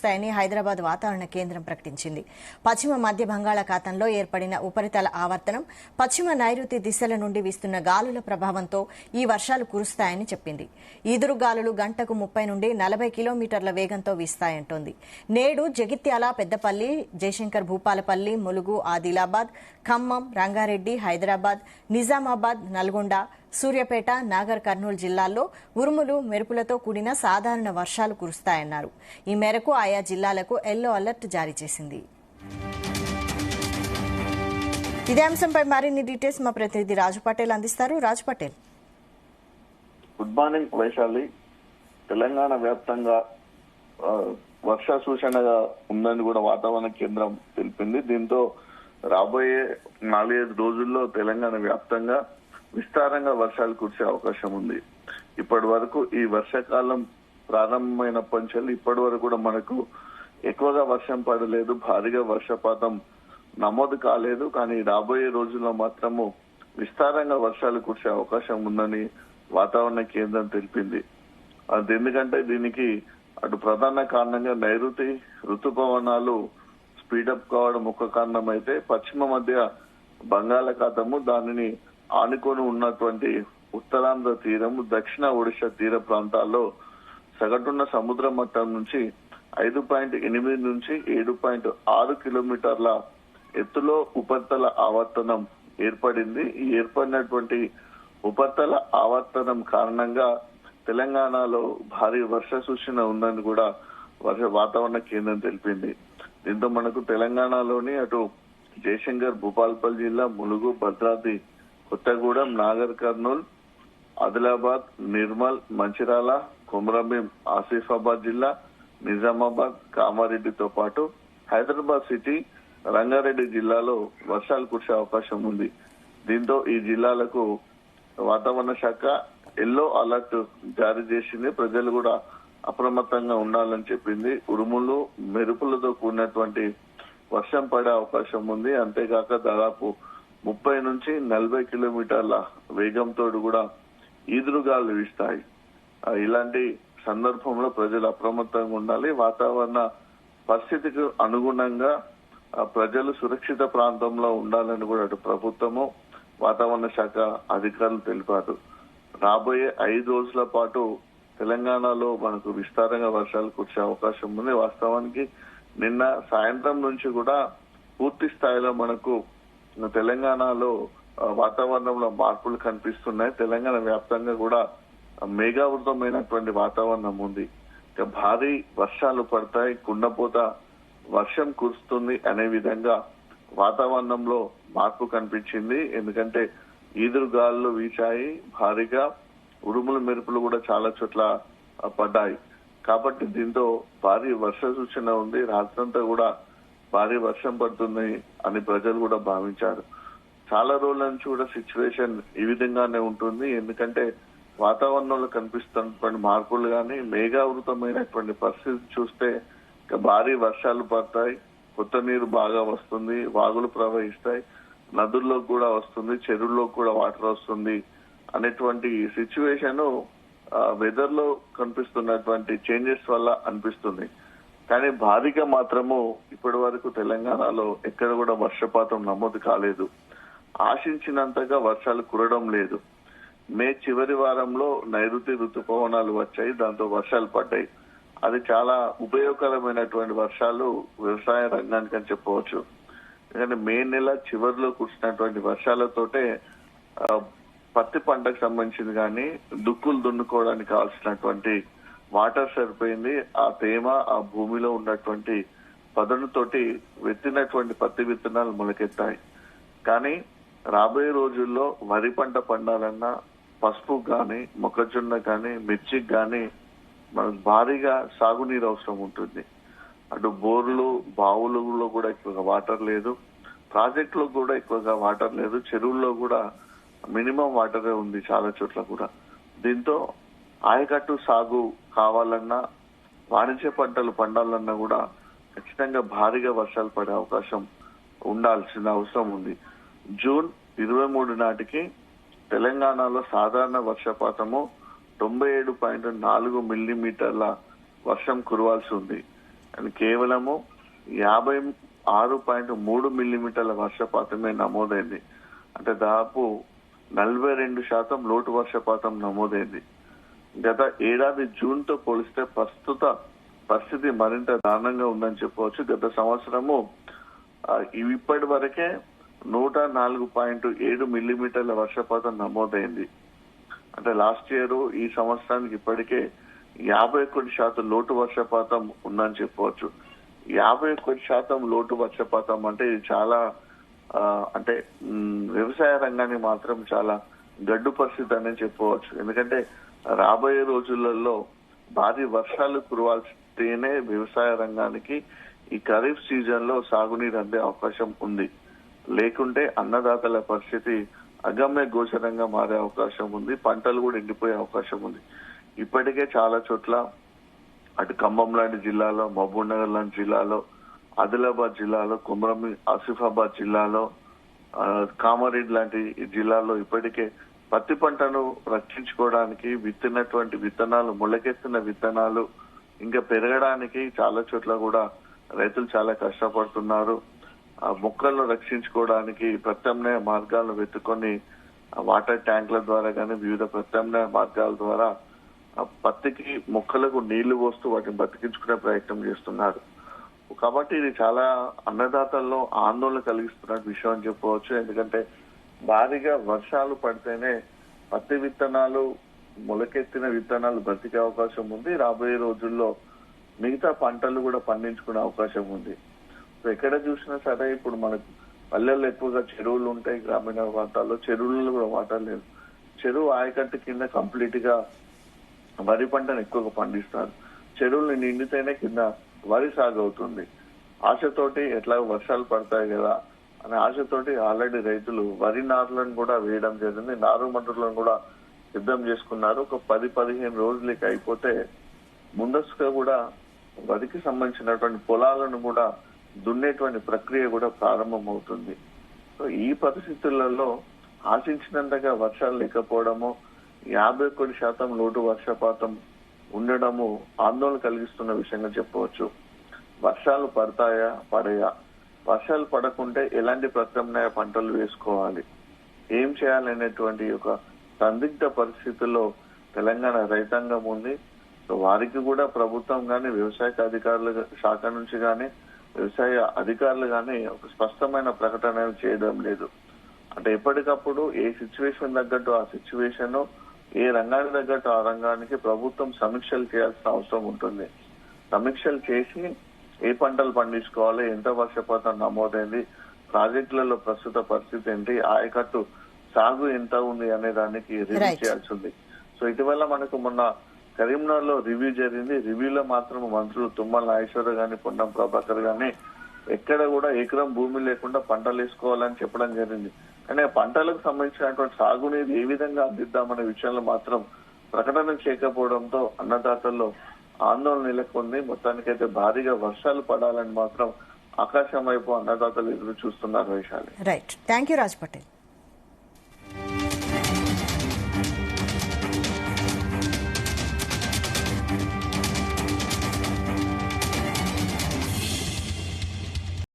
కురుస్తాయని హైదరాబాద్ వాతావరణ కేంద్రం ప్రకటించింది. పశ్చిమ మధ్య బంగాళాఖాతంలో ఏర్పడిన ఉపరితల ఆవర్తనం, పశ్చిమ నైరుతి దిశల నుండి వీస్తున్న గాలుల ప్రభావంతో ఈ వర్షాలు కురుస్తాయని చెప్పింది. ఈదురు గాలులు గంటకు 30 నుండి 40 కిలోమీటర్ల వేగంతో వీస్తాయంటోంది. నేడు జగిత్యాల, పెద్దపల్లి, జయశంకర్ భూపాలపల్లి, ములుగు, ఆదిలాబాద్, ఖమ్మం, రంగారెడ్డి, హైదరాబాద్, నిజామాబాద్, నల్గొండ, సూర్యాపేట, నాగర్ కర్నూలు జిల్లాల్లో ఉరుములు, మెరుపులతో కూడిన సాధారణ వర్షాలు కురుస్తాయన్నారు. ఈ మేరకు ఆయా జిల్లాలకు ఎల్లో అలర్ట్ జారీ చేసింది. ఇదే అంశంపై మరిన్ని డీటెయిల్స్ మా ప్రతినిధి రాజు పటేల్ అందిస్తారు. రాజు పటేల్. Good morning Vaishali. తెలంగాణ వ్యాప్తంగా వర్ష సూచనగా ఉందని కూడా వాతావరణ కేంద్రం తెలిపింది. దీంతో రాబోయే 4-5 రోజుల్లో తెలంగాణ వ్యాప్తంగా విస్తారంగా వర్షాలు కురిసే అవకాశం ఉంది. ఇప్పటి వరకు ఈ వర్షాకాలం ప్రారంభమైనప్పటి నుంచి ఇప్పటి వరకు కూడా మనకు ఎక్కువగా వర్షం పడలేదు, భారీగా వర్షపాతం నమోదు కాలేదు. కానీ రాబోయే రోజుల్లో మాత్రము విస్తారంగా వర్షాలు కురిసే అవకాశం ఉందని వాతావరణ కేంద్రం తెలిపింది. అది ఎందుకంటే దీనికి అటు ప్రధాన కారణంగా నైరుతి ఋతుపవనాలు స్పీడప్ కావడం ఒక కారణం అయితే, పశ్చిమ మధ్య బంగాళాఖాతము, దానిని ఆనుకొని ఉన్నటువంటి ఉత్తరాంధ్ర తీరము, దక్షిణ ఒడిశా తీర ప్రాంతాల్లో సగటున్న సముద్ర మట్టం నుంచి 5.8 నుంచి 7.6 కిలోమీటర్ల ఎత్తులో ఉపరితల ఆవర్తనం ఏర్పడింది. ఈ ఏర్పడినటువంటి ఉపరితల ఆవర్తనం కారణంగా తెలంగాణలో భారీ వర్ష సూచన ఉందని కూడా వాతావరణ కేంద్రం తెలిపింది. దీంతో మనకు తెలంగాణలోని అటు జయశంకర్ భూపాలపల్లి జిల్లా, ములుగు, భద్రాద్రి కొత్తగూడెం, నాగర్ కర్నూల్, ఆదిలాబాద్, నిర్మల్, మంచిర్యాల, కొమరంభీం, ఆసిఫాబాద్ జిల్లా, నిజామాబాద్, కామారెడ్డితో పాటు హైదరాబాద్ సిటీ, రంగారెడ్డి జిల్లాలో వర్షాలు కురిసే అవకాశం ఉంది. దీంతో ఈ జిల్లాలకు వాతావరణ శాఖ ఎల్లో అలర్ట్ జారీ చేసింది. ప్రజలు కూడా అప్రమత్తంగా ఉండాలని చెప్పింది. ఉరుములు, మెరుపులతో కూడినటువంటి వర్షం పడే అవకాశం ఉంది. అంతేకాక దాదాపు 30 నుంచి 40 కిలోమీటర్ల వేగంతో కూడా ఈదురుగాలు వీస్తాయి. ఇలాంటి సందర్భంలో ప్రజలు అప్రమత్తంగా ఉండాలి. వాతావరణ పరిస్థితికి అనుగుణంగా ప్రజలు సురక్షిత ప్రాంతంలో ఉండాలని కూడా అటు ప్రభుత్వము, వాతావరణ శాఖ అధికారులు తెలిపారు. రాబోయే 5 రోజుల పాటు తెలంగాణలో మనకు విస్తారంగా వర్షాలు కురిసే అవకాశం ఉంది. వాస్తవానికి నిన్న సాయంత్రం నుంచి కూడా పూర్తి స్థాయిలో మనకు తెలంగాణలో వాతావరణంలో మార్పులు కనిపిస్తున్నాయి. తెలంగాణ వ్యాప్తంగా కూడా మేఘావృతమైనటువంటి వాతావరణం ఉంది. ఇక భారీ వర్షాలు పడతాయి, కుండపోత వర్షం కురుస్తుంది అనే విధంగా వాతావరణంలో మార్పు కనిపించింది. ఎందుకంటే ఈదురు గాలులు వీచాయి, భారీగా ఉరుములు, మెరుపులు కూడా చాలా చోట్ల పడ్డాయి. కాబట్టి దీంతో భారీ వర్ష సూచన ఉంది. రాత్రంతా కూడా భారీ వర్షం పడుతుంది అని ప్రజలు కూడా భావించారు. చాలా రోజుల నుంచి కూడా సిచ్యువేషన్ ఈ విధంగానే ఉంటుంది. ఎందుకంటే వాతావరణంలో కనిపిస్తున్నటువంటి మార్పులు కానీ, మేఘావృతమైనటువంటి పరిస్థితి చూస్తే భారీ వర్షాలు పడతాయి, కొత్త నీరు బాగా వస్తుంది, వాగులు ప్రవహిస్తాయి, నదుల్లో కూడా వస్తుంది, చెరువుల్లో కూడా వాటర్ వస్తుంది అనేటువంటి సిచ్యువేషన్ వెదర్ లో కనిపిస్తున్నటువంటి చేంజెస్ వల్ల అనిపిస్తుంది. కానీ భారీగా మాత్రము ఇప్పటి వరకు తెలంగాణలో ఎక్కడ కూడా వర్షపాతం నమోదు కాలేదు. ఆశించినంతగా వర్షాలు కురవడం లేదు. మే చివరి వారంలో నైరుతి ఋతుపవనాలు వచ్చాయి, దాంతో వర్షాలు పడ్డాయి. అది చాలా ఉపయోగకరమైనటువంటి వర్షాలు వ్యవసాయ రంగానికి అని చెప్పవచ్చు. ఎందుకంటే మే నెల చివరిలో కురిసినటువంటి వర్షాలతోటే పత్తి పంటకు సంబంధించింది కానీ దుక్కులు దున్నుకోవడానికి కావాల్సినటువంటి వాటర్ సరిపోయింది. ఆ తేమ ఆ భూమిలో ఉన్నటువంటి పదనుతోటి వెత్తినటువంటి పత్తి విత్తనాలు మొలకెత్తాయి. కానీ రాబోయే రోజుల్లో వరి పంట పండాలన్నా, పసుపు కానీ, మొక్కజొన్న కానీ, మిర్చికి కానీ మనకు భారీగా సాగునీరు అవసరం ఉంటుంది. అటు బోర్లు, బావులలో కూడా ఎక్కువగా వాటర్ లేదు, ప్రాజెక్టులో కూడా ఎక్కువగా వాటర్ లేదు, చెరువుల్లో కూడా మినిమం వాటరే ఉంది చాలా చోట్ల కూడా. దీంతో ఆయకట్టు సాగు కావాలన్నా, వాణిజ్య పంటలు పండాలన్నా కూడా ఖచ్చితంగా భారీగా వర్షాలు పడే అవకాశం ఉండాల్సిన అవసరం ఉంది. జూన్ 23 నాటికి తెలంగాణలో సాధారణ వర్షపాతము 97.4 మిల్లీమీటర్ల వర్షం కురవాల్సి ఉంది. అండ్ కేవలము 56.3 మిల్లీమీటర్ల వర్షపాతమే నమోదైంది. అంటే దాదాపు 42% లోటు వర్షపాతం నమోదైంది. గత ఏడాది జూన్ తో పోలిస్తే ప్రస్తుత పరిస్థితి మరింత దారుణంగా ఉందని చెప్పవచ్చు. గత సంవత్సరము ఇప్పటి వరకే 104.7 మిల్లీమీటర్ల వర్షపాతం నమోదైంది. అంటే లాస్ట్ ఇయర్ ఈ సంవత్సరానికి ఇప్పటికే 51% లోటు వర్షపాతం ఉందని చెప్పవచ్చు. 51% లోటు వర్షపాతం అంటే ఇది చాలా అంటే వ్యవసాయ రంగాన్ని మాత్రం చాలా గడ్డు పరిస్థితి అని చెప్పవచ్చు. ఎందుకంటే రాబోయే రోజులలో భారీ వర్షాలు కురవాల్స్తేనే వ్యవసాయ రంగానికి ఈ ఖరీఫ్ సీజన్ లో సాగునీరు అందే అవకాశం ఉంది. లేకుంటే అన్నదాతల పరిస్థితి అగమ్య గోచరంగా మారే అవకాశం ఉంది. పంటలు కూడా ఎండిపోయే అవకాశం ఉంది. ఇప్పటికే చాలా చోట్ల అటు ఖమ్మం లాంటి జిల్లాలో, మహబూబ్ నగర్ లాంటి జిల్లాలో, ఆదిలాబాద్ జిల్లాలో, కుమ్రం ఆసిఫాబాద్ జిల్లాలో, కామారెడ్డి లాంటి జిల్లాల్లో ఇప్పటికే పత్తి పంటను రక్షించుకోవడానికి విత్తినటువంటి విత్తనాలు, మొలకెత్తిన విత్తనాలు ఇంకా పెరగడానికి చాలా చోట్ల కూడా రైతులు చాలా కష్టపడుతున్నారు. ఆ మొక్కలను రక్షించుకోవడానికి ప్రత్యామ్నాయ మార్గాలను వెతుకొని వాటర్ ట్యాంకుల ద్వారా కానీ వివిధ ప్రత్యామ్నాయ మార్గాల ద్వారా పత్తికి మొక్కలకు నీళ్లు పోస్తూ వాటిని బతికించుకునే ప్రయత్నం చేస్తున్నారు. కాబట్టి ఇది చాలా అన్నదాతల్లో ఆందోళన కలిగిస్తున్న విషయం అని చెప్పవచ్చు. ఎందుకంటే భారీగా వర్షాలు పడితేనే పత్తి విత్తనాలు, మొలకెత్తిన విత్తనాలు బ్రతికే అవకాశం ఉంది. రాబోయే రోజుల్లో మిగతా పంటలు కూడా పండించుకునే అవకాశం ఉంది. ఎక్కడ చూసినా సరే ఇప్పుడు మనకు పల్లెల్లో ఎక్కువగా చెరువులు ఉంటాయి. గ్రామీణ ప్రాంతాల్లో చెరువులలో కూడా వాటర్ లేదు. చెరువు ఆయకట్టు కింద కంప్లీట్ గా వరి పంటను ఎక్కువగా పండిస్తారు. చెరువులు నిండితేనే కింద వరి సాగు అవుతుంది. ఆశతోటి ఎట్లా వర్షాలు పడతాయి కదా అనే ఆశతోటి ఆల్రెడీ రైతులు వరి నారులను కూడా వేయడం జరిగింది. నారు మంటలను కూడా సిద్ధం చేసుకున్నారు. ఒక 10-15 రోజులకి అయిపోతే ముందస్తుగా కూడా వరికి సంబంధించినటువంటి పొలాలను కూడా దున్నేటువంటి ప్రక్రియ కూడా ప్రారంభం అవుతుంది. సో ఈ పరిస్థితులలో ఆశించినంతగా వర్షాలు లేకపోవడము, 51% లోటు వర్షపాతం ఉండడము ఆందోళన కలిగిస్తున్న విషయంగా చెప్పవచ్చు. వర్షాలు పడతాయా పడయా, వర్షాలు పడకుంటే ఎలాంటి ప్రత్యామ్నాయ పంటలు వేసుకోవాలి, ఏం చేయాలనేటువంటి ఒక సందిగ్ధ పరిస్థితుల్లో తెలంగాణ రైతాంగం ఉంది. సో వారికి కూడా ప్రభుత్వం కానీ, వ్యవసాయ అధికారుల శాఖ నుంచి కానీ, వ్యవసాయ అధికారులు కానీ ఒక స్పష్టమైన ప్రకటన చేయడం లేదు. అంటే ఎప్పటికప్పుడు ఏ సిచ్యువేషన్ తగ్గట్టు ఆ సిచ్యువేషన్, ఏ రంగానికి తగ్గట్టు ఆ రంగానికి ప్రభుత్వం సమీక్షలు చేయాల్సిన అవసరం ఉంటుంది. సమీక్షలు చేసి ఏ పంటలు పండించుకోవాలి, ఎంత వర్షపాతం నమోదైంది, ప్రాజెక్టులలో ప్రస్తుత పరిస్థితి ఏంటి, ఆయకట్టు సాగు ఎంత ఉంది అనే దానికి రివ్యూ చేయాల్సి ఉంది. సో ఇటీవల మనకు మొన్న కరీంనగర్ లో రివ్యూ జరిగింది. రివ్యూలో మాత్రం మంత్రులు తుమ్మల నాగేశ్వరరావు గాని, పొన్నం ప్రభాకర్ గాని ఎక్కడ కూడా ఎకరం భూమి లేకుండా పంటలు వేసుకోవాలని చెప్పడం జరిగింది. కానీ పంటలకు సంబంధించినటువంటి సాగునీరు ఏ విధంగా అందిద్దామనే విషయంలో మాత్రం ప్రకటన చేయకపోవడంతో అన్నదాతల్లో ఆందోళన నెలకొంది. మొత్తానికైతే భారీగా వర్షాలు పడాలని మాత్రం ఆకాశం వైపు అన్నదాతలు ఎదురు చూస్తున్నారు. Vaishali. Right, thank you Raj Patel.